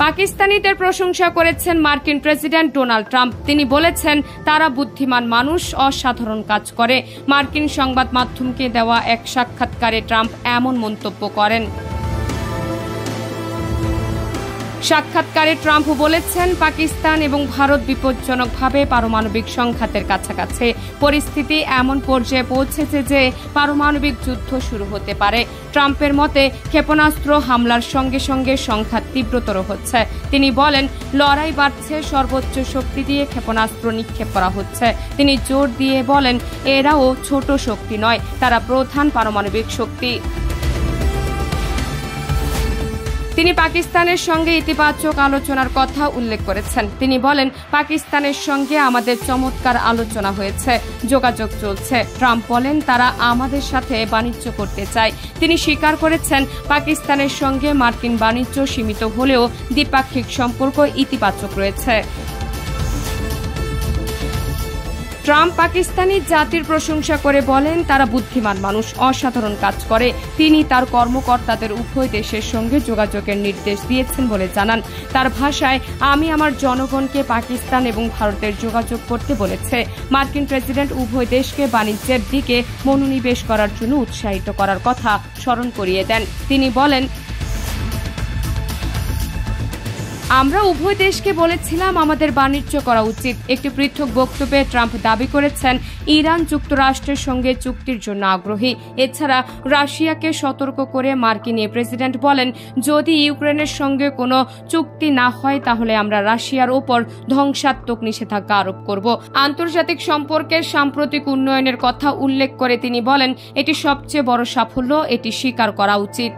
পাকিস্তানিদের প্রশংসা করেছেন মার্কিন প্রেসিডেন্ট ডোনাল্ড ট্রাম্প। তিনি বলেছেন, তারা বুদ্ধিমান মানুষ, অসাধারণ কাজ করে। মার্কিন সংবাদ মাধ্যমকে দেওয়া এক সাক্ষাৎকারে ট্রাম্প এমন মন্তব্য করেন। সাক্ষাৎকারে ট্রাম্প বলেছেন, পাকিস্তান এবং ভারত বিপজ্জনকভাবে পারমাণবিক সংঘাতের কাছাকাছি। পরিস্থিতি এমন পর্যায়ে পৌঁছেছে যে পারমাণবিক যুদ্ধ শুরু হতে পারে। ট্রাম্পের মতে, ক্ষেপণাস্ত্র হামলার সঙ্গে সঙ্গে সংঘাত তীব্রতর হচ্ছে। তিনি বলেন, লড়াই বাড়ছে, সর্বোচ্চ শক্তি দিয়ে ক্ষেপণাস্ত্র নিক্ষেপ করা হচ্ছে। তিনি জোর দিয়ে বলেন, এরাও ছোট শক্তি নয়, তারা প্রধান পারমাণবিক শক্তি। তিনি পাকিস্তানের সঙ্গে ইতিবাচক আলোচনার কথা উল্লেখ করেছেন। তিনি বলেন, পাকিস্তানের সঙ্গে আমাদের চমৎকার আলোচনা হয়েছে, যোগাযোগ চলছে। ট্রাম্প বলেন, তারা আমাদের সাথে বাণিজ্য করতে চায়। তিনি স্বীকার করেছেন, পাকিস্তানের সঙ্গে মার্কিন বাণিজ্য সীমিত হলেও দ্বিপাক্ষিক সম্পর্ক ইতিবাচক রয়েছে। ট্রাম্প পাকিস্তানি জাতির প্রশংসা করে বলেন, তারা বুদ্ধিমান মানুষ, অসাধারণ কাজ করে। তিনি তার কর্মকর্তাদের উভয় দেশের সঙ্গে যোগাযোগের নির্দেশ দিয়েছেন বলে জানান। তার ভাষায়, আমি আমার জনগণকে পাকিস্তান এবং ভারতের যোগাযোগ করতে বলেছে। মার্কিন প্রেসিডেন্ট উভয় দেশকে বাণিজ্যের দিকে মনোনিবেশ করার জন্য উৎসাহিত করার কথা স্মরণ করিয়ে দেন। তিনি বলেন, আমরা উভয় দেশকে বলেছিলাম আমাদের বাণিজ্য করা উচিত। একটি পৃথক বক্তব্যে ট্রাম্প দাবি করেছেন, ইরান যুক্তরাষ্ট্রের সঙ্গে চুক্তির জন্য আগ্রহী। এছাড়া রাশিয়াকে সতর্ক করে মার্কিন প্রেসিডেন্ট বলেন, যদি ইউক্রেনের সঙ্গে কোনো চুক্তি না হয় তাহলে আমরা রাশিয়ার ওপর ধ্বংসাত্মক নিষেধাজ্ঞা আরোপ করব। আন্তর্জাতিক সম্পর্কের সাম্প্রতিক উন্নয়নের কথা উল্লেখ করে তিনি বলেন, এটি সবচেয়ে বড় সাফল্য, এটি স্বীকার করা উচিত।